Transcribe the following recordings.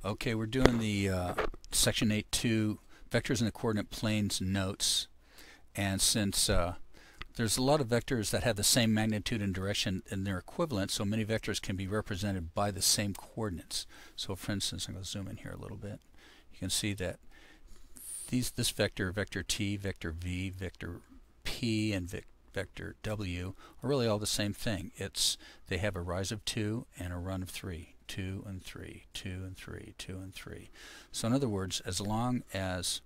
Okay, we're doing the section 8.2 vectors in the coordinate planes notes, and since there's a lot of vectors that have the same magnitude and direction and they're equivalent, so many vectors can be represented by the same coordinates. So for instance, I'm going to zoom in here a little bit. You can see that this vector, vector t, vector v, vector p, and vector w are really all the same thing. They have a rise of 2 and a run of 3. 2 and 3, 2 and 3, 2 and 3. So in other words, as long as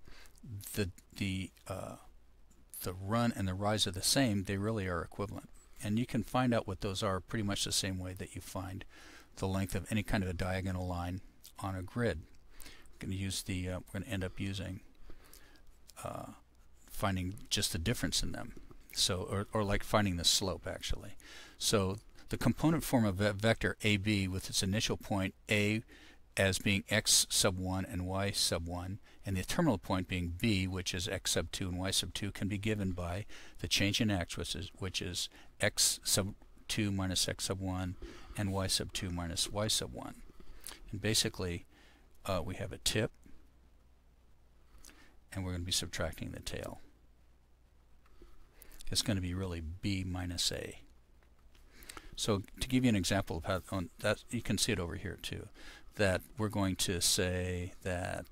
the run and the rise are the same, they really are equivalent. And you can find out what those are pretty much the same way that you find the length of any kind of a diagonal line on a grid. We're going to end up using finding just the difference in them. So, or like finding the slope actually. So the component form of a vector AB with its initial point A as being x sub 1 and y sub 1, and the terminal point being B, which is x sub 2 and y sub 2, can be given by the change in x, which is x sub 2 minus x sub 1 and y sub 2 minus y sub 1. And basically we have a tip, and we're going to be subtracting the tail. It's going to be really B minus A. So to give you an example of how that, you can see it over here too, that we're going to say that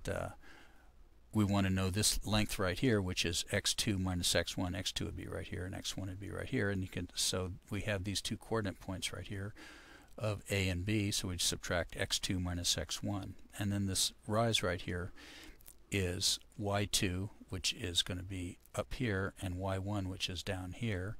we want to know this length right here, which is x2 minus x1. x2 would be right here, and x1 would be right here, and so we have these two coordinate points right here of A and B, so we subtract x2 minus x1, and then this rise right here is y2, which is going to be up here, and y1, which is down here.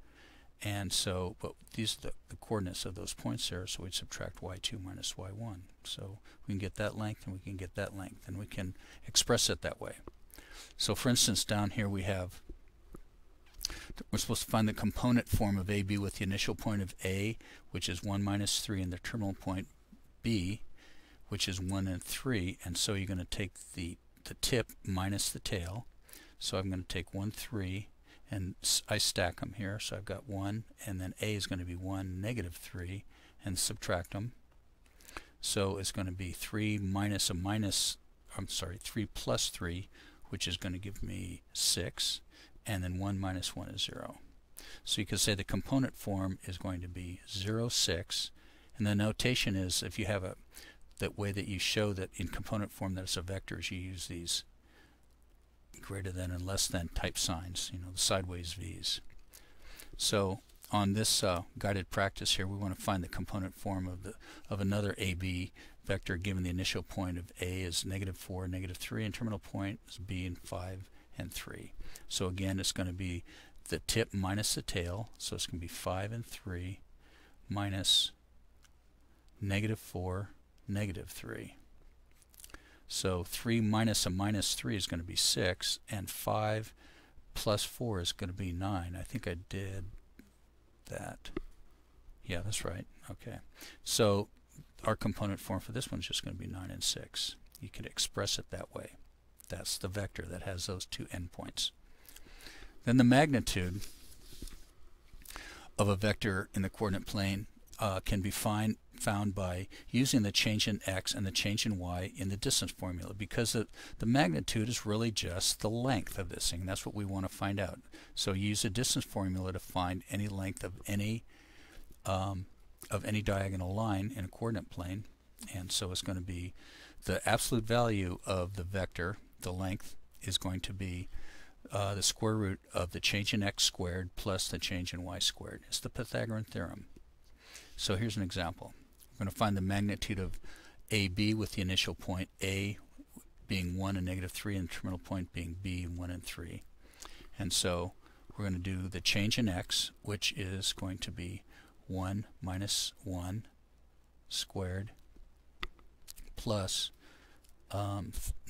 And so, but these are the coordinates of those points there, so we'd subtract y2 minus y1. So we can get that length, and we can get that length, and we can express it that way. So for instance, down here we're supposed to find the component form of AB with the initial point of A, which is 1 minus 3, and the terminal point B, which is 1 and 3. And so you're going to take the tip minus the tail. So I'm going to take 1, 3, and I stack them here, so I've got 1, and then A is going to be 1, negative 3, and subtract them. So it's going to be 3 plus 3, which is going to give me 6, and then 1 minus 1 is 0. So you could say the component form is going to be 0, 6, and the notation is, if you have that way that you show that in component form that it's a vector, is you use these greater than and less than type signs, the sideways V's. So on this guided practice here, we want to find the component form of another AB vector given the initial point of A is negative 4, negative 3, and terminal point is B and 5 and 3. So again, it's going to be the tip minus the tail, so it's going to be 5 and 3 minus negative 4, negative 3. So 3 minus a minus 3 is going to be 6, and 5 plus 4 is going to be 9. I think I did that. Yeah, that's right. Okay. So our component form for this one is just going to be 9 and 6. You could express it that way. That's the vector that has those two endpoints. Then the magnitude of a vector in the coordinate plane can be found by using the change in x and the change in y in the distance formula, because the magnitude is really just the length of this thing. That's what we want to find out. So use the distance formula to find any length of any diagonal line in a coordinate plane, and so it's going to be the absolute value of the vector, the length, is going to be the square root of the change in x squared plus the change in y squared. It's the Pythagorean theorem. So here's an example. We're going to find the magnitude of AB with the initial point A being 1 and negative 3, and the terminal point being B, 1 and 3. And so we're going to do the change in x, which is going to be 1 minus 1 squared plus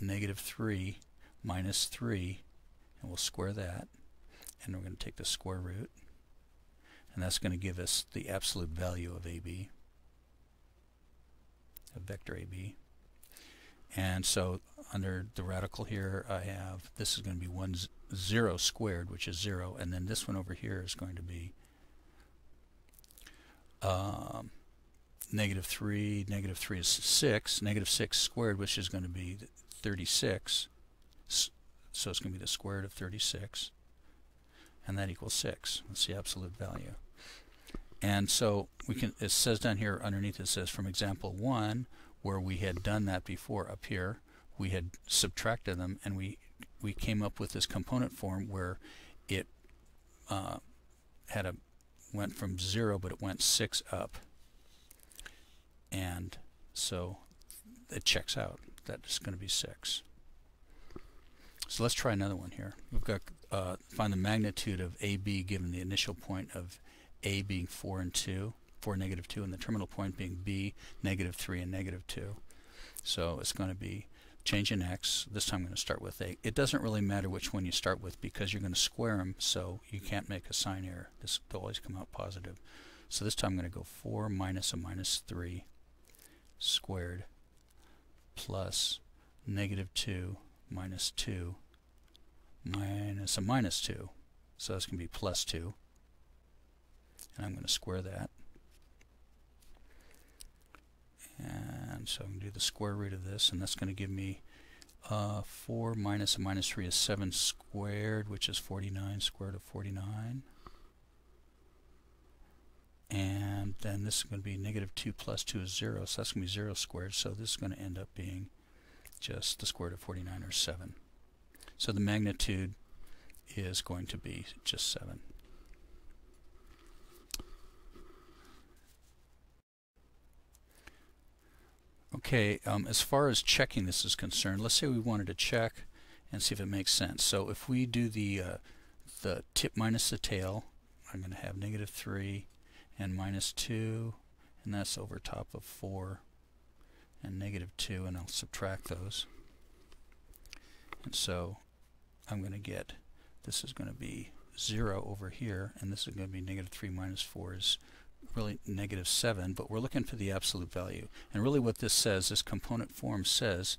negative 3 minus 3, and we'll square that, and we're going to take the square root, and that's going to give us the absolute value of AB, of vector AB. And so under the radical here, I have, this is going to be 0 squared, which is 0, and then this one over here is going to be -3 is 6, -6 squared, which is going to be 36, so it's going to be the square root of 36, and that equals 6. That's the absolute value. And so we can, it says down here underneath, it says from example 1, where we had done that before up here, we had subtracted them, and we came up with this component form where it went from 0, but it went 6 up. And so it checks out. That's going to be 6. So let's try another one here. We've got find the magnitude of AB given the initial point of A being 4 and 2, 4, -2, and the terminal point being B, -3 and -2. So it's going to be change in x. This time I'm going to start with A. It doesn't really matter which one you start with because you're going to square them, so you can't make a sign error. This will always come out positive. So this time I'm going to go 4 minus a -3 squared plus -2 minus 2 minus a -2. So that's going to be plus 2. And I'm going to square that. And so I'm going to do the square root of this, and that's going to give me 4 minus a -3 is 7 squared, which is 49, square root of 49. And then this is going to be -2 plus 2 is 0, so that's going to be 0 squared, so this is going to end up being just the square root of 49, or 7. So the magnitude is going to be just 7. Okay, as far as checking this is concerned, let's say we wanted to check and see if it makes sense. So if we do the tip minus the tail, I'm going to have -3 and -2, and that's over top of 4 and -2, and I'll subtract those. And so I'm going to get, this is going to be 0 over here, and this is going to be -3 minus 4 is really -7, but we're looking for the absolute value. And really what this says, this component form says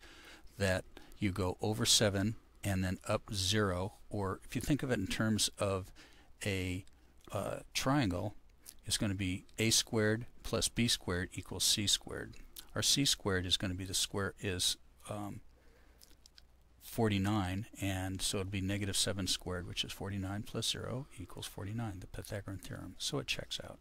that you go over 7 and then up 0, or if you think of it in terms of a triangle, it's going to be a squared plus b squared equals c squared. Our c squared is going to be the square is 49, and so it would be -7 squared, which is 49 plus 0 equals 49, the Pythagorean theorem. So it checks out.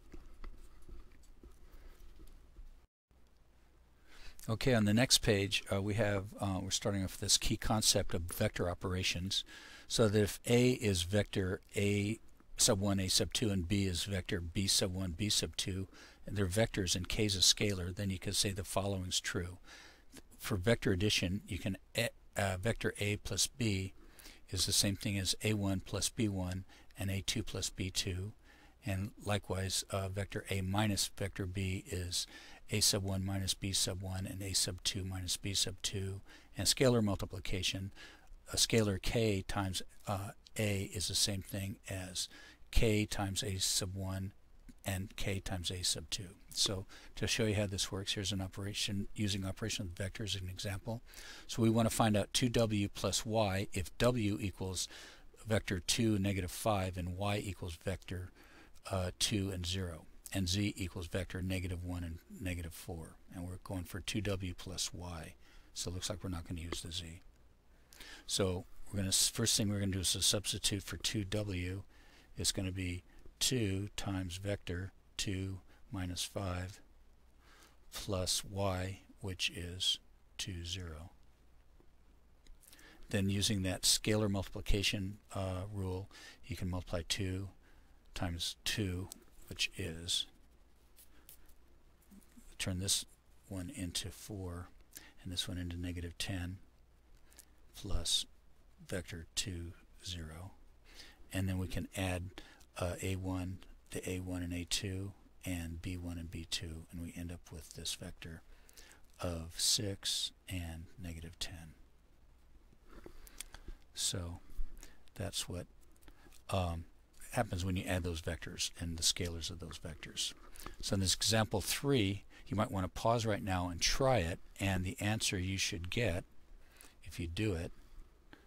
Okay, on the next page we have we're starting off with this key concept of vector operations. So that if A is vector A sub 1, A sub 2, and B is vector B sub 1, B sub 2, and they're vectors and K is a scalar, then you could say the following is true. For vector addition, you can vector A plus B is the same thing as A1 plus B1 and A2 plus B2, and likewise vector A minus vector B is A sub 1 minus B sub 1 and A sub 2 minus B sub 2, and scalar multiplication, a scalar K times A is the same thing as K times A sub 1 and K times A sub 2. So to show you how this works, here's an operation using operation with vectors as an example. So we want to find out 2w plus y if w equals vector 2, -5, and y equals vector 2 and 0, and z equals vector -1 and -4. And we're going for 2w plus y. So it looks like we're not going to use the z. So we're going to, first thing we're going to do is to substitute for 2w. It's going to be 2 times vector 2 minus 5 plus y, which is 2, 0. Then using that scalar multiplication rule, you can multiply 2 times 2, which is, turn this one into 4 and this one into -10 plus vector 2, 0. And then we can add A1 to A1 and A2 and B1 and B2, and we end up with this vector of 6 and -10. So that's what happens when you add those vectors and the scalars of those vectors. So in this example 3, you might want to pause right now and try it, and the answer you should get if you do it.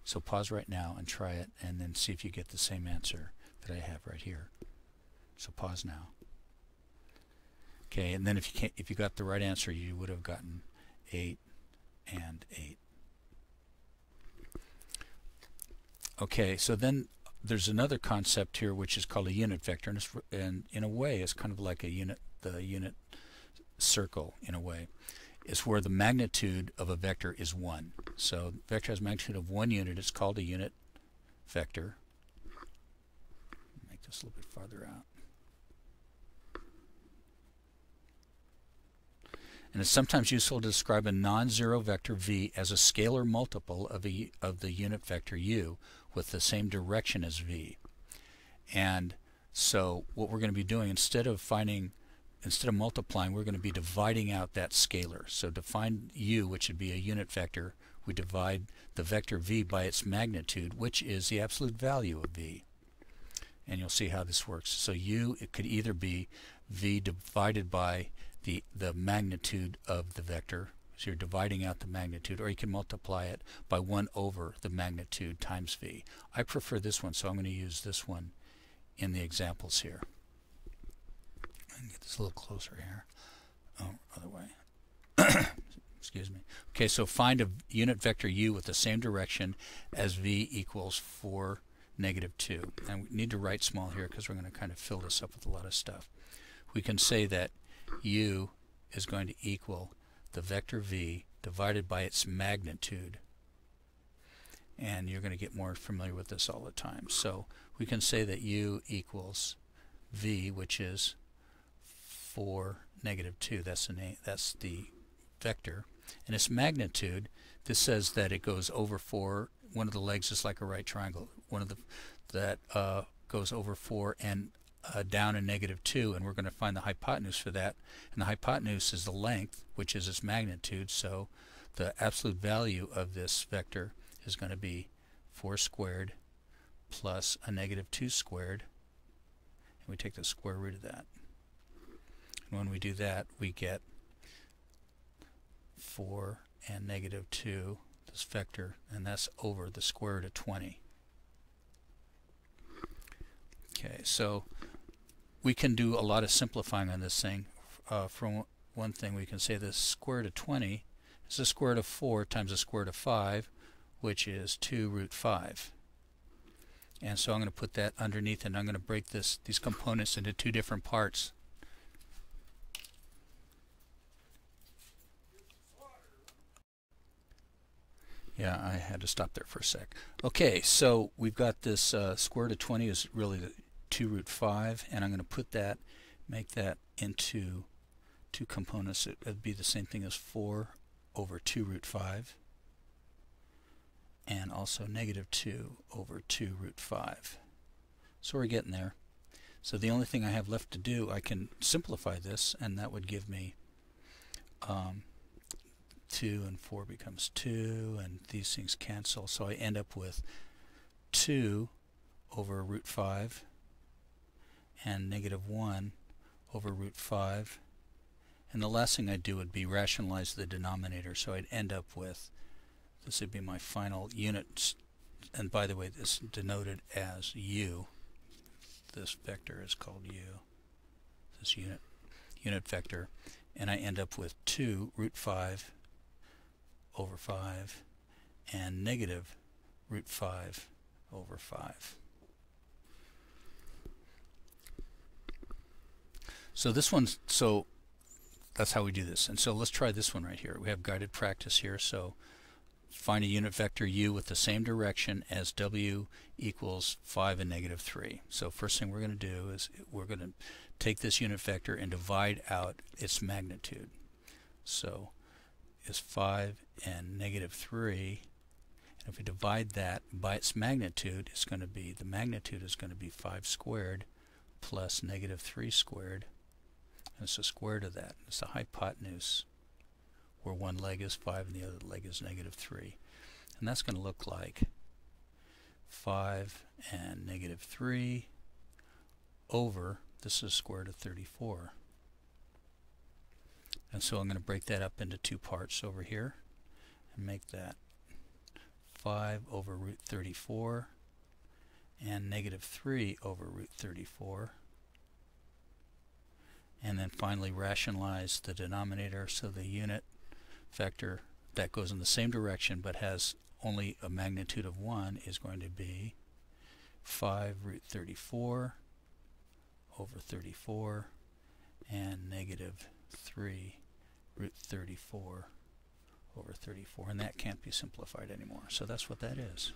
So pause right now and try it, and then see if you get the same answer that I have right here. So pause now. Okay, and then if you got the right answer, you would have gotten 8 and 8. Okay, so then there's another concept here which is called a unit vector, and in a way it's kind of like the unit circle in a way. It's where the magnitude of a vector is 1. So the vector has a magnitude of 1 unit. It's called a unit vector. Make this a little bit farther out. And it's sometimes useful to describe a non-zero vector v as a scalar multiple of the unit vector u with the same direction as v. And so what we're going to be doing, instead of multiplying, we're going to be dividing out that scalar. So to find u, which would be a unit vector, we divide the vector v by its magnitude, which is the absolute value of v. And you'll see how this works. So u, it could either be v divided by the magnitude of the vector, so you're dividing out the magnitude, or you can multiply it by 1 over the magnitude times v. I prefer this one, so I'm going to use this one in the examples here. I can get this a little closer here. Oh, other way. Excuse me. Okay, so find a unit vector u with the same direction as v equals 4, negative 2. And we need to write small here because we're going to kind of fill this up with a lot of stuff. We can say that u is going to equal the vector v divided by its magnitude. And you're going to get more familiar with this all the time. So we can say that u equals v, which is 4, negative 2. That's the vector. And its magnitude, this says that it goes over 4. One of the legs is like a right triangle. One of that goes over 4 and down a negative 2, and we're going to find the hypotenuse for that. And the hypotenuse is the length, which is its magnitude. So the absolute value of this vector is going to be 4 squared plus a negative 2 squared. And we take the square root of that. And when we do that, we get 4 and negative 2, this vector, and that's over the square root of 20. Okay, so we can do a lot of simplifying on this thing. For one thing, we can say the square root of 20 is the square root of 4 times the square root of 5, which is 2 root 5. And so I'm going to put that underneath, and I'm going to break these components into 2 different parts. Yeah, I had to stop there for a sec. Okay, so we've got this square root of 20 is really the 2 root 5, and I'm going to make that into 2 components. It would be the same thing as 4 over 2 root 5, and also negative 2 over 2 root 5. So we're getting there. So the only thing I have left to do, I can simplify this, and that would give me 2 and 4 becomes 2, and these things cancel. So I end up with 2 over root 5 and negative 1 over root 5. And the last thing I'd do would be rationalize the denominator. So I'd end up with, this would be my final unit. And by the way, this is denoted as u. This vector is called u, this unit vector. And I end up with 2 root 5 over 5 and negative root 5 over 5. So this one's, so that's how we do this. And so let's try this one right here. We have guided practice here. So find a unit vector u with the same direction as w equals 5 and negative 3. So first thing we're going to do is we're going to take this unit vector and divide out its magnitude. So is 5 and negative 3, and if we divide that by its magnitude, it's going to be, the magnitude is going to be 5 squared plus negative 3 squared, and it's the square root of that. It's the hypotenuse, where one leg is 5 and the other leg is negative 3. And that's going to look like 5 and negative 3 over, this is square root of 34. And so I'm going to break that up into 2 parts over here and make that 5 over root 34 and negative 3 over root 34. and then finally rationalize the denominator, so the unit vector that goes in the same direction but has only a magnitude of 1 is going to be 5 root 34 over 34 and negative 3 root 34 over 34, and that can't be simplified anymore. So that's what that is.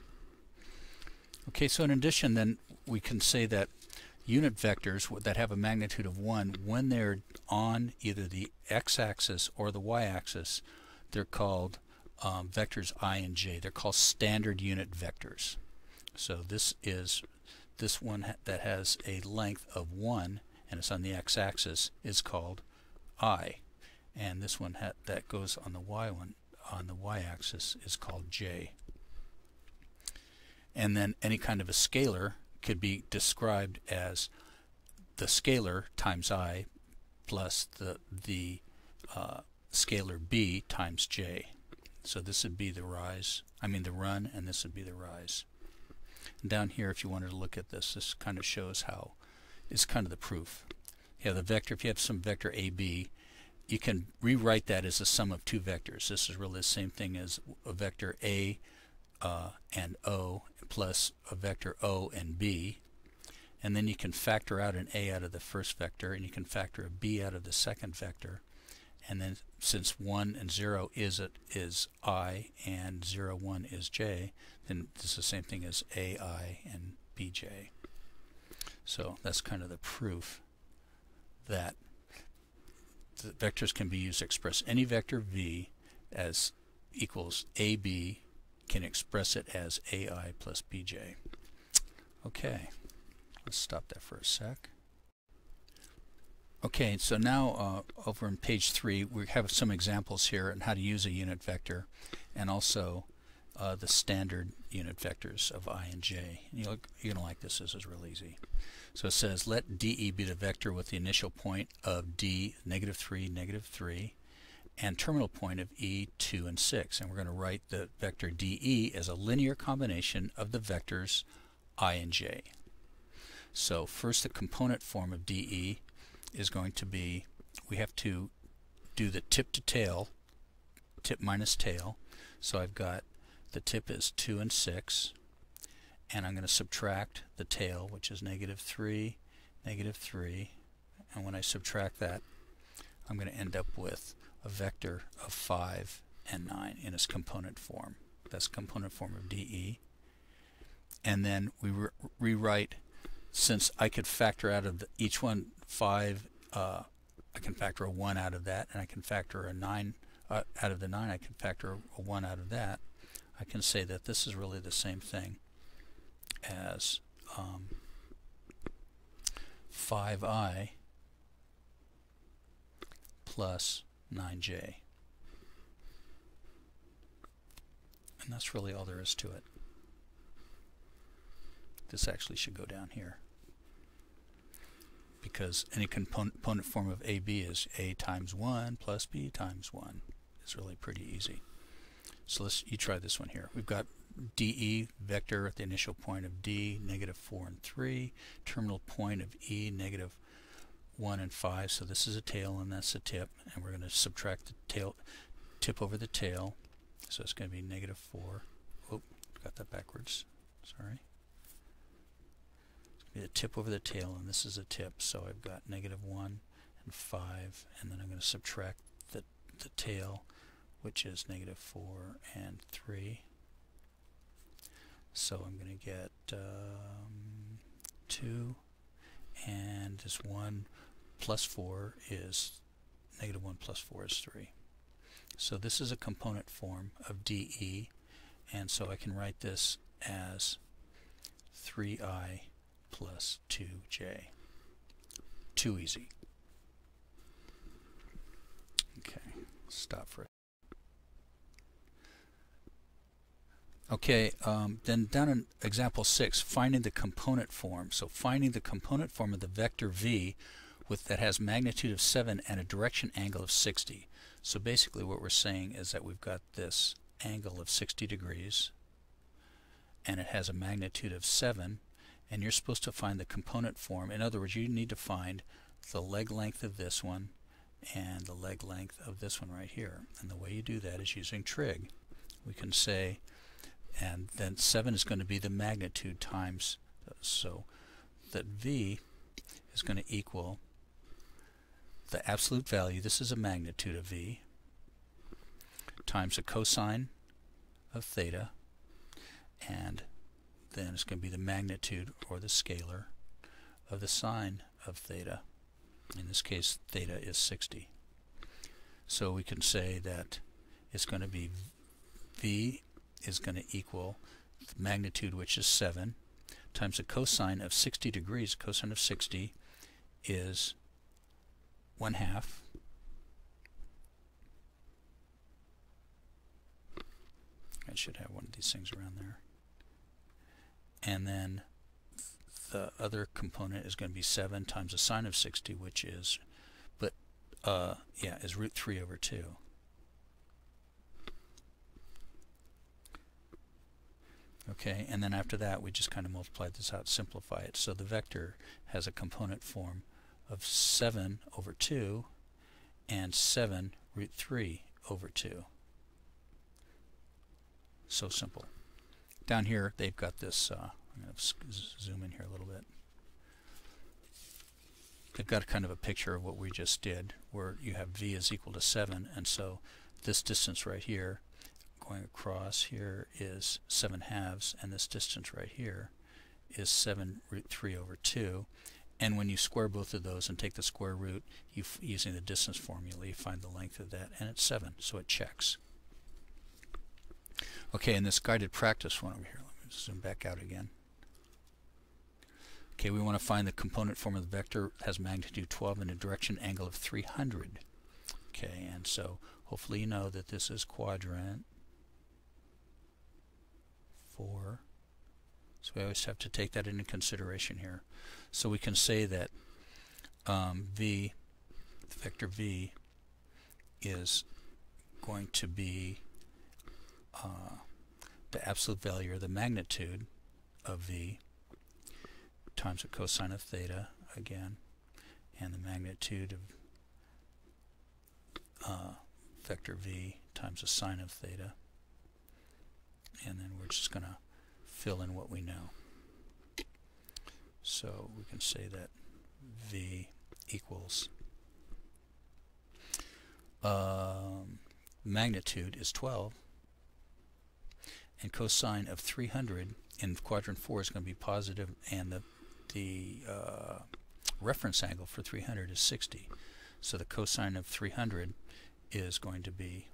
Okay, so in addition then we can say that unit vectors that have a magnitude of 1, when they're on either the x-axis or the y-axis, they're called vectors I and j. They're called standard unit vectors. So this one that has a length of 1 and it's on the x-axis is called I, and this one that goes on the y-axis is called j. And then any kind of a scalar could be described as the scalar times I plus the scalar b times j. So this would be the run, and this would be the rise. And down here, if you wanted to look at this kind of shows how it's kind of the proof. You have the vector. If you have some vector AB, you can rewrite that as a sum of two vectors. This is really the same thing as a vector A and O plus a vector O and B. And then you can factor out an A out of the first vector, and you can factor a B out of the second vector. And then since 1 and 0 is I and 0, 1 is j, then this is the same thing as AI and BJ. So that's kind of the proof that the vectors can be used to express any vector v as equals AB, can express it as AI plus BJ. Okay, let's stop that for a sec. Okay, so now over on page 3 we have some examples here on how to use a unit vector, and also the standard unit vectors of I and j. And you're going to like this. This is real easy. So it says let DE be the vector with the initial point of D, -3, -3, and terminal point of E, 2, and 6. And we're going to write the vector DE as a linear combination of the vectors I and j. So first, the component form of DE is going to be, we have to do the tip to tail, tip minus tail. So I've got the tip is 2 and 6, and I'm going to subtract the tail, which is -3, -3, and when I subtract that, I'm going to end up with a vector of 5 and 9 in its component form. That's component form of DE. And then we rewrite, since I could factor out of each one 5, I can factor a 1 out of that, and I can factor a 9 out of the 9, I can factor a 1 out of that. I can say that this is really the same thing as 5i plus 9j. And that's really all there is to it. This actually should go down here, because any component form of AB is A times 1 plus B times 1. It's really pretty easy. So you try this one here. We've got DE vector at the initial point of D, -4 and 3, terminal point of E, -1 and 5. So this is a tail and that's a tip, and we're going to subtract the tail, tip over the tail. So it's going to be -4. Oh, got that backwards. Sorry. It's going to be the tip over the tail, and this is a tip. So I've got -1 and 5, and then I'm going to subtract the tail, which is -4 and 3. So I'm going to get 2, and this 1 plus 4 is -1 plus 4 is 3. So this is a component form of DE, and so I can write this as 3i plus 2j. Too easy. Okay, stop for it. Okay, then down in example 6, finding the component form. So finding the component form of the vector v that has magnitude of 7 and a direction angle of 60. So basically what we're saying is that we've got this angle of 60 degrees, and it has a magnitude of 7, and you're supposed to find the component form. In other words, you need to find the leg length of this one and the leg length of this one right here. And the way you do that is using trig. We can say, and then 7 is going to be the magnitude times, so that V is going to equal the absolute value, this is a magnitude of V, times the cosine of theta, and then it's going to be the magnitude, or the scalar, of the sine of theta. In this case, theta is 60. So we can say that it's going to be V is going to equal the magnitude, which is 7, times the cosine of 60 degrees. Cosine of 60 is 1/2. I should have one of these things around there. And then the other component is going to be 7 times the sine of 60, which is, is root 3 over 2. Okay, and then after that we just kind of multiply this out, simplify it. So the vector has a component form of 7 over 2 and 7 root 3 over 2. So simple. Down here they've got this, I'm going to zoom in here a little bit. They've got kind of a picture of what we just did, where you have V is equal to 7, and so this distance right here going across here is 7/2, and this distance right here is 7 root 3 over 2. And when you square both of those and take the square root, using the distance formula, you find the length of that, and it's 7, so it checks. Okay, and this guided practice one over here, let me zoom back out again. Okay, we want to find the component form of the vector, has magnitude 12 and a direction angle of 300. Okay, and so hopefully you know that this is quadrant 4. So we always have to take that into consideration here. So we can say that the vector V is going to be the absolute value, or the magnitude of V, times the cosine of theta again, and the magnitude of vector V times the sine of theta. And then we're just going to fill in what we know. So we can say that V equals magnitude is 12, and cosine of 300 in quadrant 4 is going to be positive, and the reference angle for 300 is 60. So the cosine of 300 is going to be,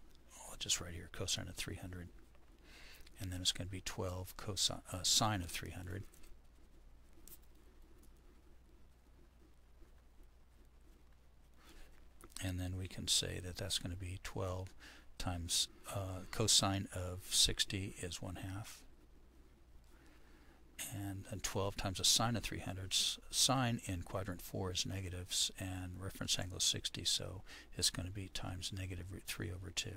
I'll just write here, cosine of 300, and then it's going to be 12 sine of 300. And then we can say that that's going to be 12 times cosine of 60 is 1/2. And then 12 times the sine of 300. Sine in quadrant 4 is negatives, and reference angle is 60, so it's going to be times negative root 3 over 2.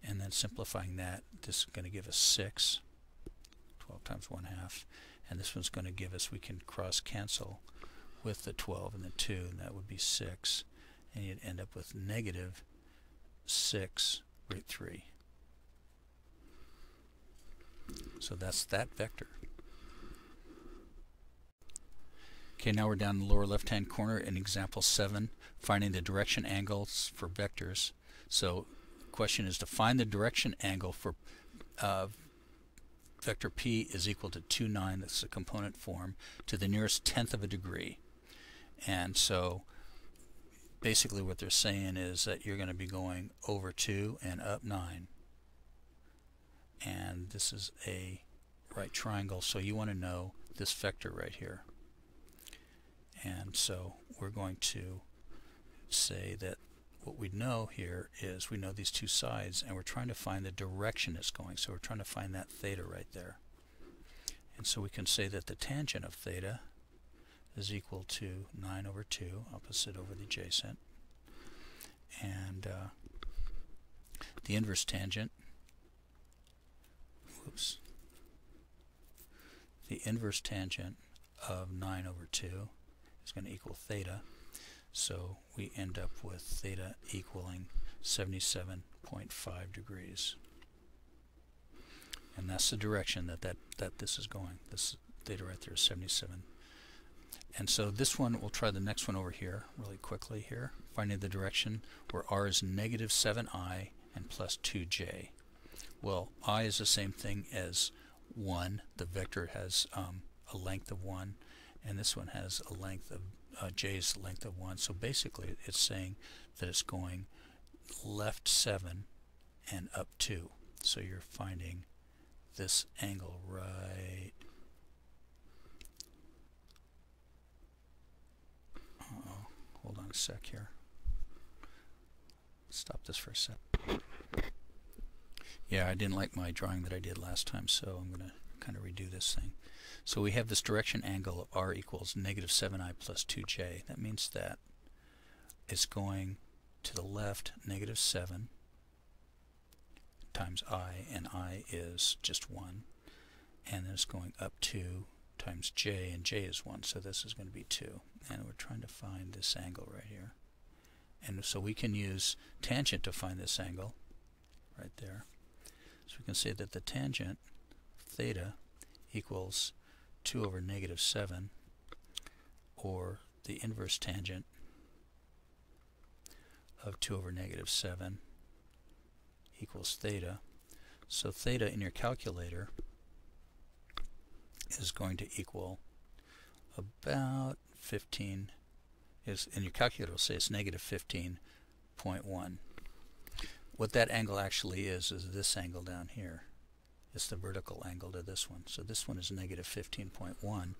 And then simplifying that, this is going to give us 6. 12 times 1/2. And this one's going to give us, we can cross cancel with the 12 and the 2, and that would be 6. And you'd end up with negative 6 root 3. So that's that vector. Okay, now we're down in the lower left-hand corner in example 7, finding the direction angles for vectors. So the question is to find the direction angle for vector P is equal to 2, 9, that's the component form, to the nearest tenth of a degree. And so basically what they're saying is that you're going to be going over 2 and up 9. And this is a right triangle, so you want to know this vector right here. And so we're going to say that what we know here is we know these two sides, and we're trying to find the direction it's going. So we're trying to find that theta right there. And so we can say that the tangent of theta is equal to 9 over 2, opposite over the adjacent. And the inverse tangent, the inverse tangent of 9 over 2 is going to equal theta. So we end up with theta equaling 77.5 degrees. And that's the direction that this is going. This theta right there is 77. And so this one, we'll try the next one over here really quickly here. Finding the direction where r is negative 7i and plus 2j. Well, I is the same thing as 1. The vector has a length of 1, and this one has a length of j's length of 1. So basically it's saying that it's going left 7 and up 2. So you're finding this angle right hold on a sec here. Stop this for a sec. Yeah, I didn't like my drawing that I did last time, so I'm going to kind of redo this thing. So we have this direction angle of r equals negative 7i plus 2j. That means that it's going to the left negative 7 times I, and I is just 1. And then it's going up 2 times j, and j is 1, so this is going to be 2. And we're trying to find this angle right here. And so we can use tangent to find this angle right there. So we can say that the tangent theta equals 2 over negative 7, or the inverse tangent of 2 over negative 7 equals theta. So theta in your calculator is going to equal about 15, is in your calculator will say it's negative 15.1. What that angle actually is this angle down here. It's the vertical angle to this one. So this one is negative 15.1.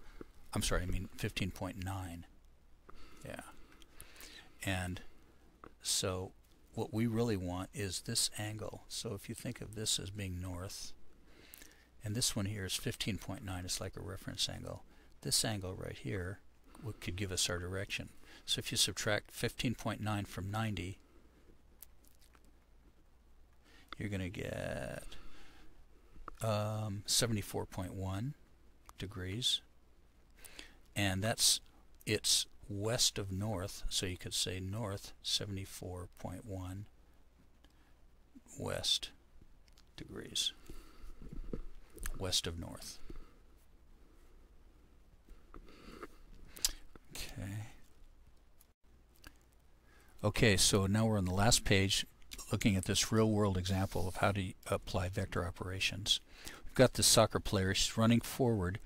I'm sorry, I mean 15.9. Yeah. And so what we really want is this angle. So if you think of this as being north, and this one here is 15.9, it's like a reference angle. This angle right here could give us our direction. So if you subtract 15.9 from 90, you're going to get 74.1 degrees, and it's west of north, so you could say north 74.1 west degrees, west of north. Okay, so now we're on the last page looking at this real-world example of how to apply vector operations. We've got this soccer player. She's running forward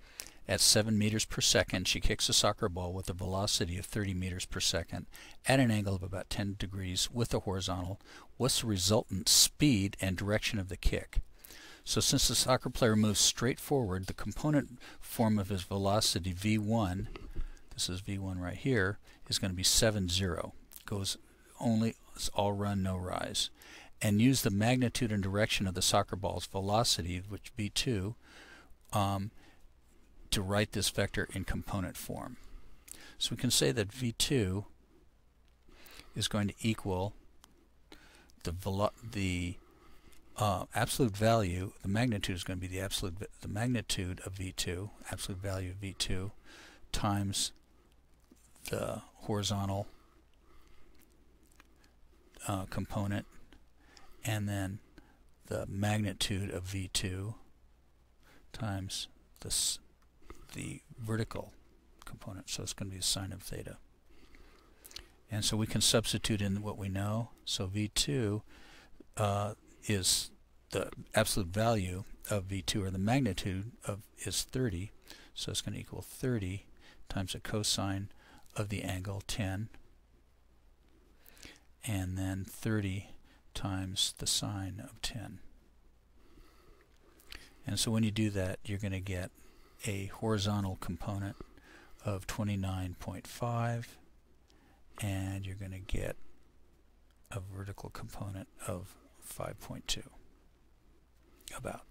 at 7 meters per second. She kicks a soccer ball with a velocity of 30 meters per second at an angle of about 10 degrees with a horizontal. What's the resultant speed and direction of the kick? So since the soccer player moves straight forward, the component form of his velocity v1, this is v1 right here, is going to be 7-0. Goes only, it's all run, no rise. And use the magnitude and direction of the soccer ball's velocity, which v2, to write this vector in component form. So we can say that v2 is going to equal the absolute value. The magnitude is going to be the magnitude of v2, absolute value of v2, times the horizontal component, and then the magnitude of v2 times the vertical component. So it's going to be the sine of theta. And so we can substitute in what we know. So v2 is the absolute value of v2, or the magnitude of is 30. So it's going to equal 30 times the cosine of the angle 10, and then 30 times the sine of 10. And so when you do that, you're going to get a horizontal component of 29.5, and you're going to get a vertical component of 5.2, about.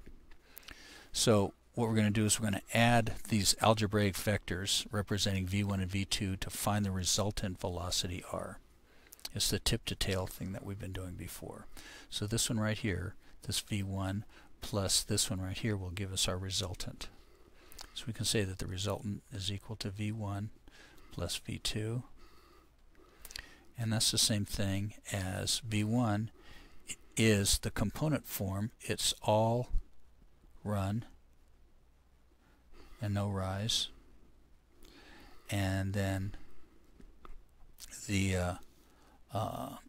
So what we're going to do is we're going to add these algebraic vectors representing v1 and v2 to find the resultant velocity r. It's the tip to tail thing that we've been doing before. So this one right here, this v1 plus this one right here, will give us our resultant. So we can say that the resultant is equal to V1 plus V2. And that's the same thing as V1 is the component form. It's all run and no rise. And then the for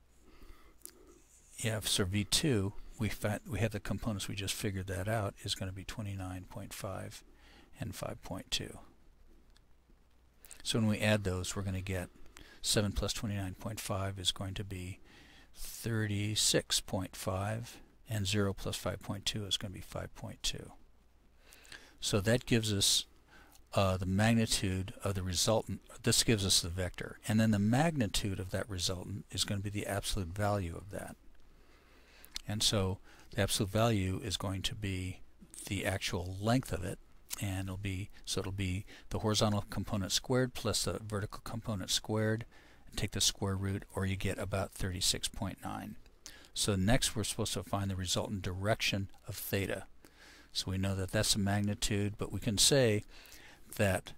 V2 we have the components, we just figured that out, is going to be 29.5 and 5.2. So when we add those, we're going to get 7 plus 29.5 is going to be 36.5, and 0 plus 5.2 is going to be 5.2. So that gives us the magnitude of the resultant. This gives us the vector, and then the magnitude of that resultant is going to be the absolute value of that. And so the absolute value is going to be the actual length of it, and it'll be the horizontal component squared plus the vertical component squared, and take the square root, or you get about 36.9. So next we're supposed to find the resultant direction of theta. So we know that that's the magnitude, but we can say that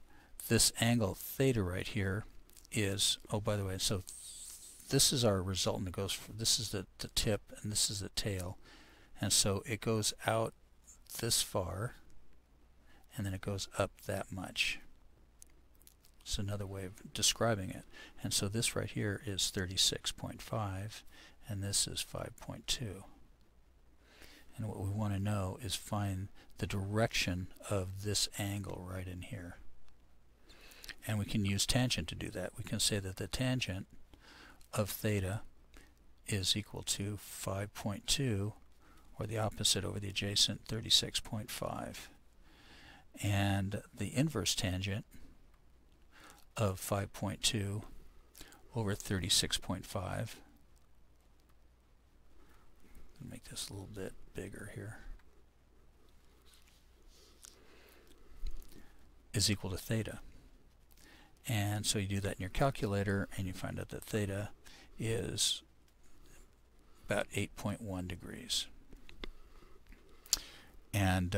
this angle theta right here is, oh, by the way, so this is our resultant. It goes from, this is the tip and this is the tail, and so it goes out this far and then it goes up that much. It's another way of describing it. And so this right here is 36.5 and this is 5.2. And what we want to know is find the direction of this angle right in here. And we can use tangent to do that. We can say that the tangent of theta is equal to 5.2, or the opposite over the adjacent, 36.5. And the inverse tangent of 5.2 over 36.5, make this a little bit bigger here, is equal to theta. And so you do that in your calculator and you find out that theta is about 8.1 degrees. And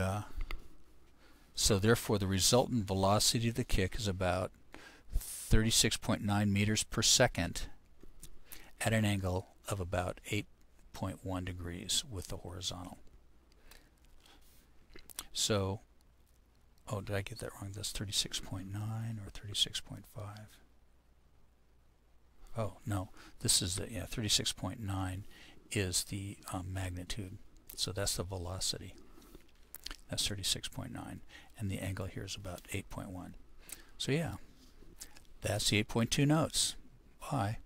so therefore the resultant velocity of the kick is about 36.9 meters per second at an angle of about 8.1 degrees with the horizontal. So, oh, did I get that wrong? That's 36.9 or 36.5? Oh, no. This is the, 36.9 is the magnitude. So that's the velocity. That's 36.9. And the angle here is about 8.1. So yeah, that's the 8.2 notes. Bye.